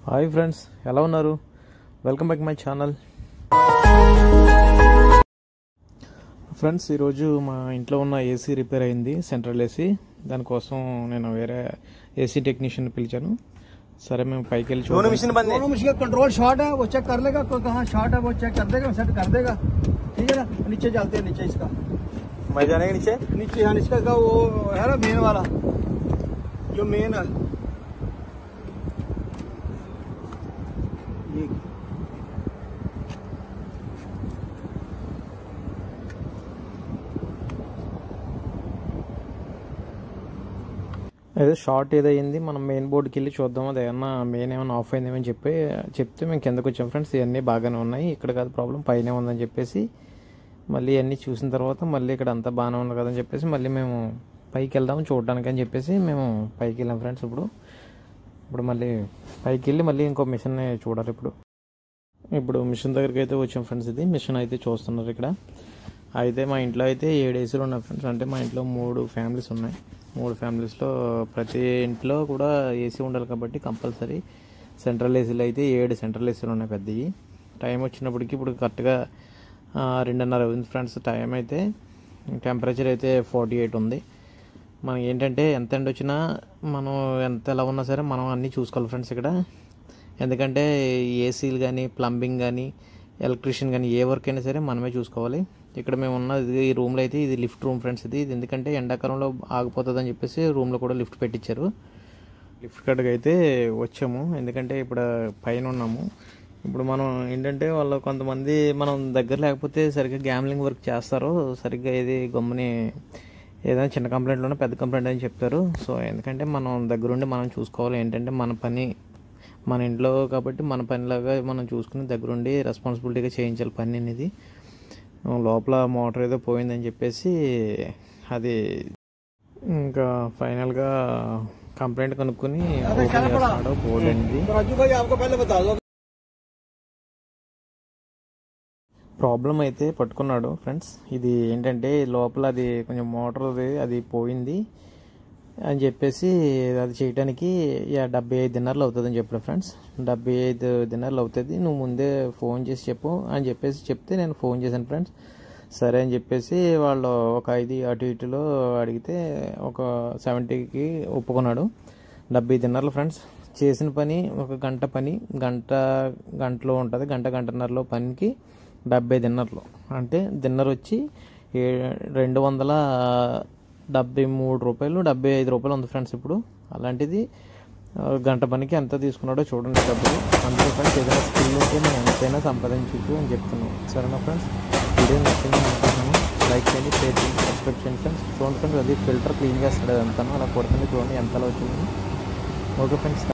Hi friends, ఎలా ఉన్నారు? Welcome back my channel. Friends, ఈరోజు మా ఇంట్లో ఉన్న ఏసీ రిపేర్ అయింది, సెంట్రల్ ఏసీ. దానికోసం నేను వేరే ఏసీ టెక్నీషియన్ పిలిచాను. సరే, మేము పైకి వెళ్ళి दोनों मशीन कंट्रोल शॉर्ट है, वो चेक कर लेगा, कहाँ शॉर्ट है वो चेक कर देगा, सेट कर देगा. ठीक है ना. नीचे चलते हैं, नीचे इसका मैं जाने के नीचे नीचे यहाँ इसका वो है ना मेन वाला, जो मेन है ये. అదే షార్ట్ ఏదైంది, మనం మెయిన్ బోర్డుకి వెళ్ళి చూద్దాం, అది ఏమన్నా మెయిన్ ఏమైనా ఆఫ్ అయిందేమని చెప్తే మేము కిందకు వచ్చాం ఫ్రెండ్స్. ఇవన్నీ బాగానే ఉన్నాయి, ఇక్కడ కాదు ప్రాబ్లం, పైనే ఉందని చెప్పేసి మళ్ళీ అన్నీ చూసిన తర్వాత మళ్ళీ ఇక్కడ అంతా బాగానే ఉంది కదని చెప్పేసి మళ్ళీ మేము పైకి వెళ్దాం చూడడానికి అని చెప్పేసి మేము పైకి వెళ్ళాం ఫ్రెండ్స్. ఇప్పుడు మళ్ళీ పైకి వెళ్ళి మళ్ళీ ఇంకో మిషన్ చూడాలి. ఇప్పుడు మిషన్ దగ్గరికి అయితే వచ్చాం ఫ్రెండ్స్. ఇది మిషన్ అయితే చూస్తున్నారు ఇక్కడ. అయితే మా ఇంట్లో అయితే 7 ఏసీలు ఉన్నాయి ఫ్రెండ్స్. అంటే మా ఇంట్లో 3 ఫ్యామిలీస్ ఉన్నాయి. 3 ఫ్యామిలీస్లో ప్రతి ఇంట్లో కూడా ఏసీ ఉండాలి కాబట్టి కంపల్సరీ సెంట్రల్ ఏసీలు అయితే 7 సెంట్రల్ ఏసీలు ఉన్నాయి పెద్దవి. టైం వచ్చినప్పటికి ఇప్పుడు కరెక్ట్గా 2:30 అవుతుంది ఫ్రెండ్స్. టైం అయితే టెంపరేచర్ అయితే 48 ఉంది. మనకి ఏంటంటే ఎంత ఎండ వచ్చినా మనం ఎలా ఉన్నా సరే మనం అన్నీ చూసుకోవాలి ఫ్రెండ్స్ ఇక్కడ. ఎందుకంటే ఏసీలు కానీ ప్లంబింగ్ కానీ ఎలక్ట్రీషియన్ కానీ ఏ వర్క్ అయినా సరే మనమే చూసుకోవాలి. ఇక్కడ మేము ఉన్నది ఈ రూమ్లో అయితే ఇది లిఫ్ట్ రూమ్ ఫ్రెండ్స్. ఇది ఎందుకంటే ఎండాకాలంలో ఆగిపోతుంది అని చెప్పేసి రూమ్లో కూడా లిఫ్ట్ పెట్టించారు. లిఫ్ట్ కాడికి అయితే వచ్చాము, ఎందుకంటే ఇప్పుడు పైన ఉన్నాము. ఇప్పుడు మనం ఏంటంటే వాళ్ళు కొంతమంది మనం దగ్గర లేకపోతే సరిగ్గా గ్యామ్లింగ్ వర్క్ చేస్తారు, సరిగ్గా ఏది గమ్ముని ఏదైనా చిన్న కంప్లైంట్లోనే పెద్ద కంప్లైంట్ అని చెప్తారు. సో ఎందుకంటే మనం దగ్గరుండి మనం చూసుకోవాలి. ఏంటంటే మన పని మన ఇంట్లో కాబట్టి మన పనిలాగా మనం చూసుకుని దగ్గరుండి రెస్పాన్సిబిలిటీగా చేయించాలి పని అనేది. లోపల మోటార్ ఏదో పోయిందని చెప్పేసి అది ఇంకా ఫైనల్గా కంప్లైంట్ కనుక్కొని బోర్డు అనేది ప్రాబ్లం అయితే పట్టుకున్నాడు ఫ్రెండ్స్. ఇది ఏంటంటే లోపల అది కొంచెం మోటార్ అది పోయింది అని చెప్పేసి అది చేయడానికి 75 దినార్లు అవుతుందని చెప్పాడు ఫ్రెండ్స్. 75 దినార్లు అవుతుంది, నువ్వు ముందే ఫోన్ చేసి చెప్పు అని చెప్పేసి చెప్తే నేను ఫోన్ చేశాను ఫ్రెండ్స్. సరే అని చెప్పేసి వాళ్ళు ఒక 5 అటు ఇటులో అడిగితే ఒక 70కి ఒప్పుకున్నాడు. 70 దినార్లు ఫ్రెండ్స్. చేసిన పని ఒక గంట పని, గంటలో ఉంటుంది, గంటన్నరలో పనికి 70 దినార్లు. అంటే దిన్నర్ వచ్చి 273 రూపాయలు, 75 రూపాయలు ఉంది ఫ్రెండ్స్ ఇప్పుడు. అలాంటిది గంట పనికి ఎంత తీసుకున్నాడో చూడండి డబ్బులు. అందులో ఫ్రెండ్స్ ఏదైనా స్కిల్ ఉంటే మనం ఎంతైనా సంపాదించవచ్చు అని చెప్తున్నాం. సరేనా ఫ్రెండ్స్, వీడియో నచ్చింది అనుకుంటున్నాను. లైక్ చేయండి, షేర్ చేయండి, సబ్స్క్రైబ్ చేయండి ఫ్రెండ్స్. చూడండి ఫ్రెండ్స్, అది ఫిల్టర్ క్లీన్ చేస్తాడు అదంతా, అలా కొడుతుంది చూడండి ఎంతలో వచ్చింది. Okay friends.